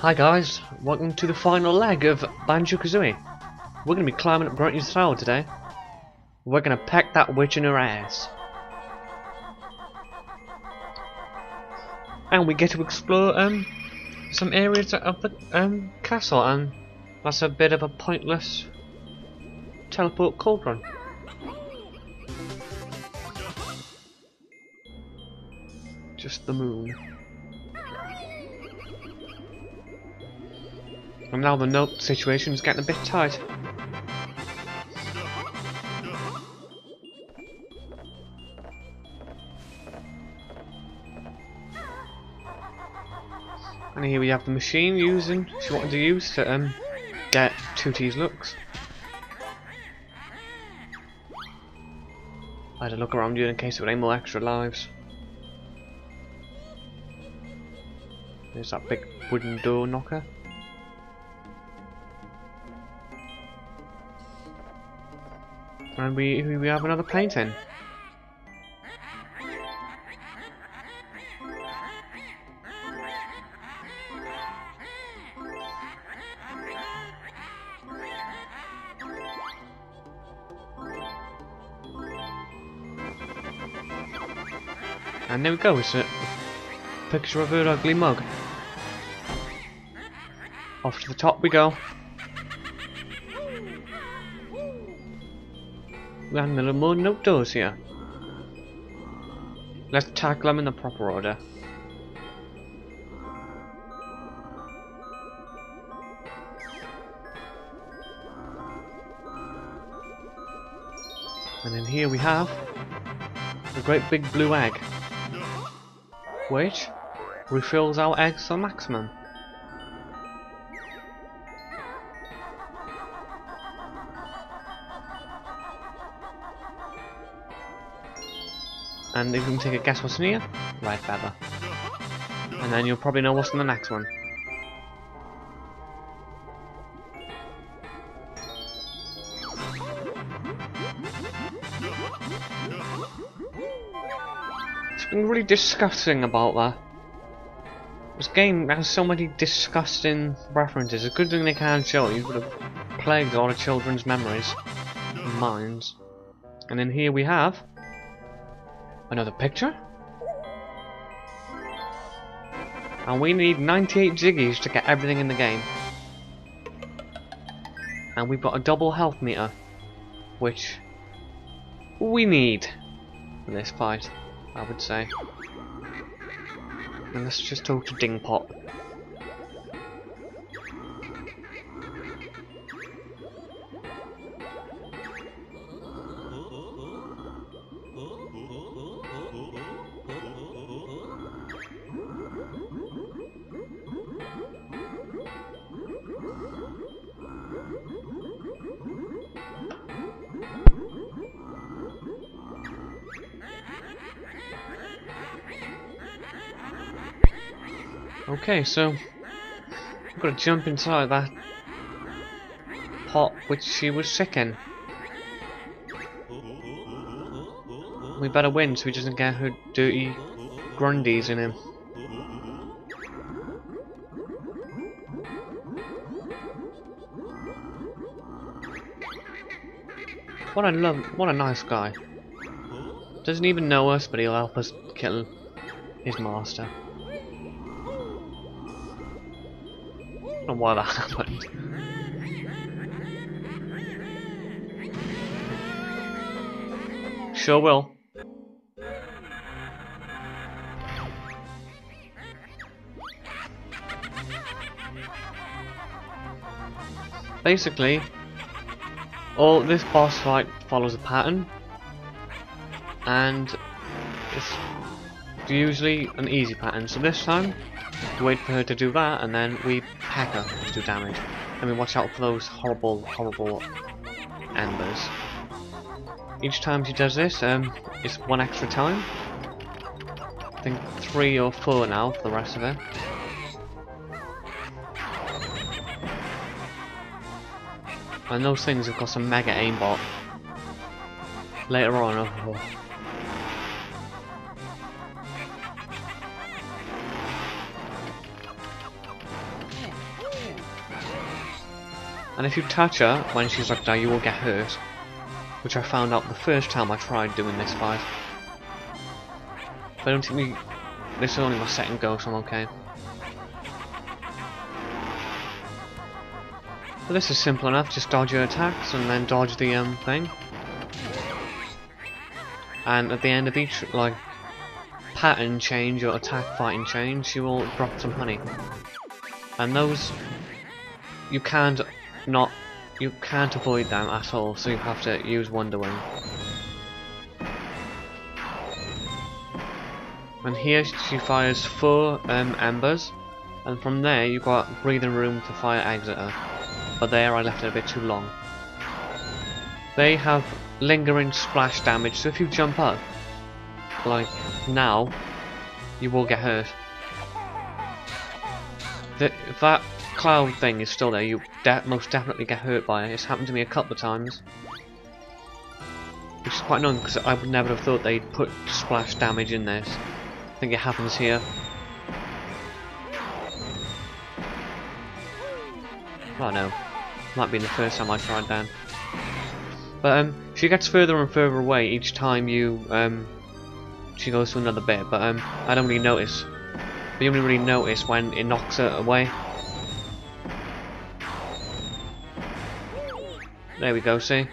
Hi guys, welcome to the final leg of Banjo Kazooie. We're going to be climbing up Gruntys' tower today. We're going to peck that witch in her ass. And we get to explore some areas of the castle, and that's a bit of a pointless teleport cauldron. Just the moon. And now the note situation is getting a bit tight. And here we have the machine she wanted to use to get Tootie's looks. I had to look around you in case there were any more extra lives. There's that big wooden door knocker. And we have another painting. And there we go, it's a picture of her ugly mug. Off to the top we go. And there are more note doors here. Let's tackle them in the proper order. And then here we have a great big blue egg, which refills our eggs to the maximum. And if you can take a guess what's in here, red feather. And then you'll probably know what's in the next one. Something really disgusting about that. This game has so many disgusting references. It's a good thing they can't show you, would have plagued all the children's memories and minds. And then here we have another picture. And we need 98 Ziggies to get everything in the game. And we've got a double health meter, which we need for this fight, I would say. And let's just talk to Dingpot. Okay, so I've got to jump inside that pot which she was sick in. We better win so he doesn't get her dirty Gruntys in him. What a nice guy. Doesn't even know us, but he'll help us kill his master. I don't know why that happened. Sure will. Basically, all this boss fight follows a pattern, and it's usually an easy pattern. So this time, we wait for her to do that, and then we peck her to do damage. And we watch out for those horrible, horrible embers. Each time she does this, it's one extra time. I think 3 or 4 now for the rest of it. And those things have got some mega aimbot. Later on, oh. And if you touch her when she's like that, you will get hurt. Which I found out the first time I tried doing this fight. But I don't think this is only my second go, so I'm okay. But this is simple enough, just dodge your attacks and then dodge the thing. And at the end of each like pattern change or attack fighting change, you will drop some honey. And those you can't avoid them at all, so you have to use Wonder Wing. And here she fires 4 embers, and from there you got breathing room to fire eggs at her. But there I left it a bit too long. They have lingering splash damage, so if you jump up, like now, you will get hurt. If that cloud thing is still there, you most definitely get hurt by it. It's happened to me a couple of times. Which is quite annoying because I would never have thought they'd put splash damage in this. I think it happens here. Oh no. Might be the first time I tried that. But she gets further and further away each time you she goes to another bit, but I don't really notice. But you only really notice when it knocks her away. There we go, see?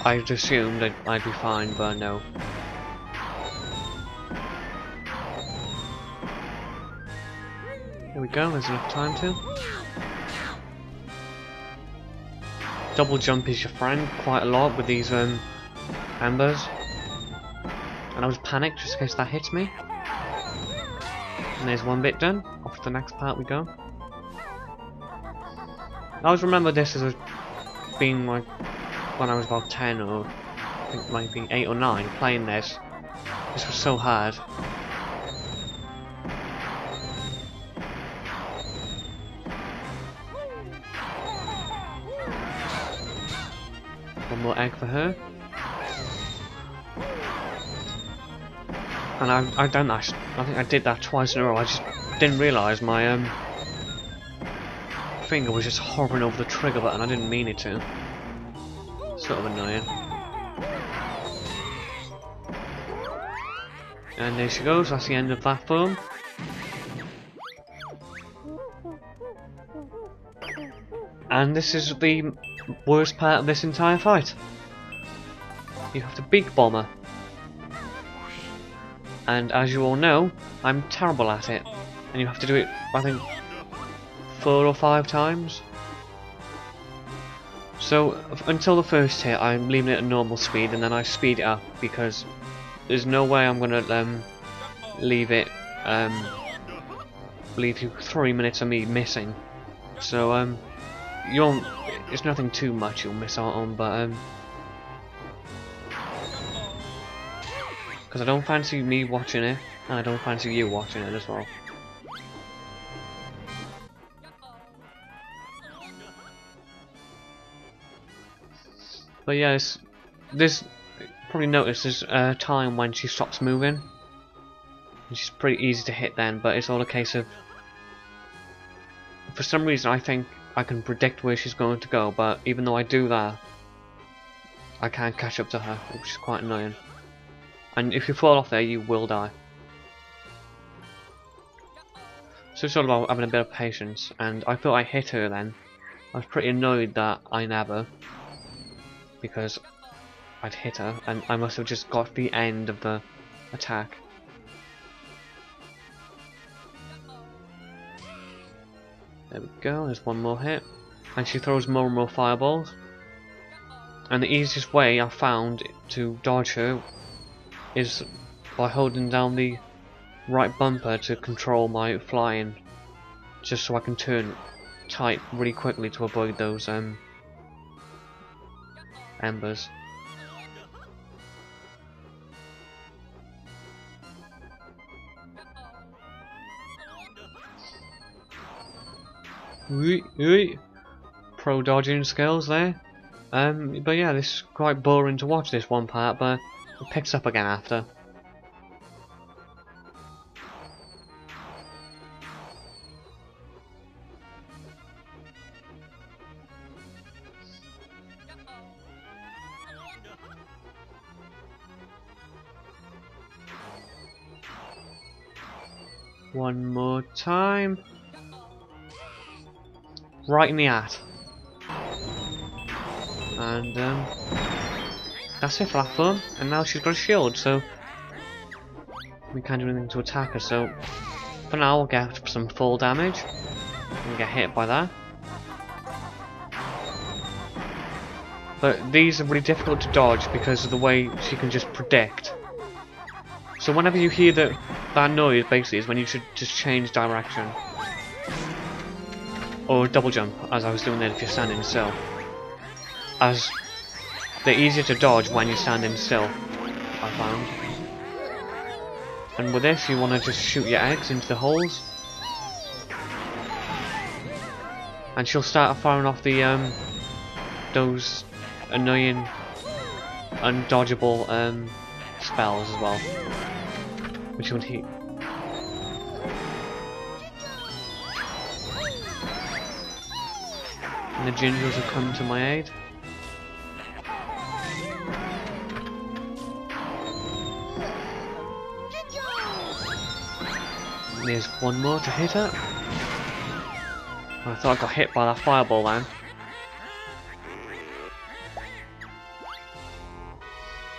I just assumed I'd be fine, but no. There we go, there's enough time to. Double jump is your friend quite a lot with these embers. And I was panicked just in case that hits me. And there's one bit done. Off to the next part we go. I always remember this as being like when I was about 10 or I think maybe 8 or 9 playing this. This was so hard. One more egg for her. And I've done that. I think I did that twice in a row. I just didn't realise my finger was just hovering over the trigger button. I didn't mean it to. Sort of annoying. And there she goes. That's the end of that form. And this is the worst part of this entire fight. You have to beak bomb her. And as you all know, I'm terrible at it. And you have to do it, I think, 4 or 5 times. So, until the first hit, I'm leaving it at normal speed, and then I speed it up, because there's no way I'm gonna leave you 3 minutes of me missing. So, you won't, it's nothing too much you'll miss out on, but, because I don't fancy me watching it, and I don't fancy you watching it as well. But yes, this probably notice there's a time when she stops moving. She's pretty easy to hit then, but it's all a case of, for some reason I think I can predict where she's going to go, but even though I do that, I can't catch up to her, which is quite annoying. And if you fall off there, you will die. So it's all about having a bit of patience, and I thought I hit her then. I was pretty annoyed that I never, because I'd hit her, and I must have just got the end of the attack. There we go, there's one more hit. And she throws more and more fireballs. And the easiest way I found to dodge her is by holding down the right bumper to control my flying, just so I can turn tight really quickly to avoid those embers. Pro dodging skills there. But yeah, this is quite boring to watch this one part, but it picks up again after. One more time. Right in the hat. And that's it for that fun. And now she's got a shield, so we can't do anything to attack her. So for now, we'll get some full damage. And get hit by that. But these are really difficult to dodge because of the way she can just predict. So whenever you hear that noise, basically, is when you should just change direction. Or double jump, as I was doing there if you're standing still. As they're easier to dodge when you're standing still, I found. And with this, you want to just shoot your eggs into the holes. And she'll start firing off the those annoying, undodgeable spells as well. Which one he? And the gingers have come to my aid. And there's one more to hit her. I thought I got hit by that fireball then.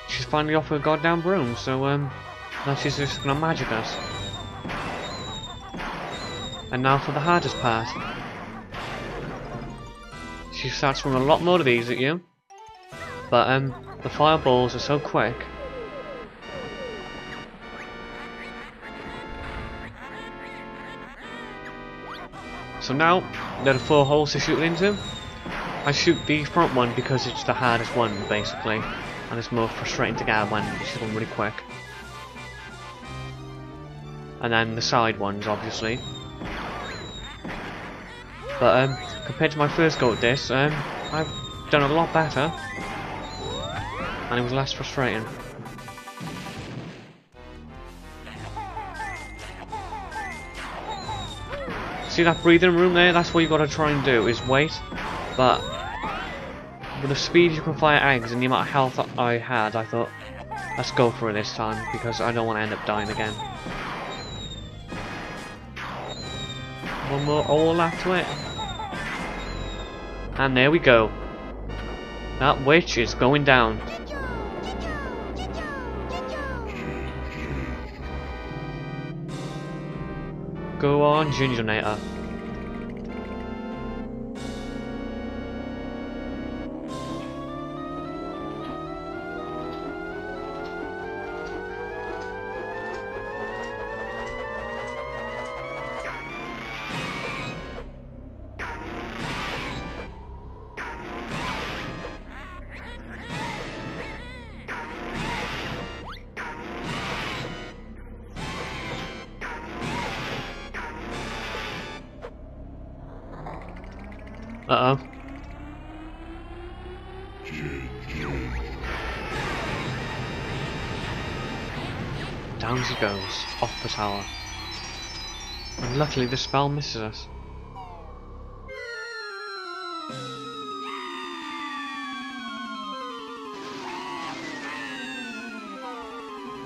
She's finally off her goddamn broom, so now she's just gonna magic us. And now for the hardest part. She starts throwing a lot more of these at you. But the fireballs are so quick. So now, there are 4 holes to shoot into. I shoot the front one because it's the hardest one, basically. And it's more frustrating to get when she's going really quick. And then the side ones, obviously. But compared to my first go at this, I've done a lot better. And it was less frustrating. See that breathing room there? That's what you got to try and do, is wait. But with the speed you can fire eggs and the amount of health I had, I thought, let's go for it this time, because I don't want to end up dying again. One more all after it. And there we go. That witch is going down. Go on, Gingernator. Uh-oh. Down she goes, off the tower. And luckily the spell misses us.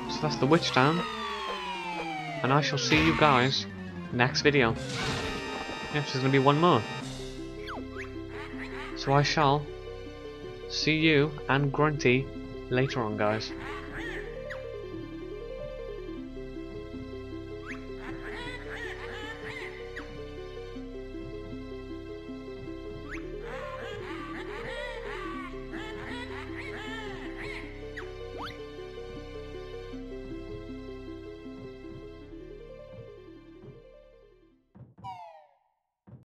So that's the witch down. And I shall see you guys next video. Yes, there's gonna be one more. So I shall see you and Grunty later on, guys.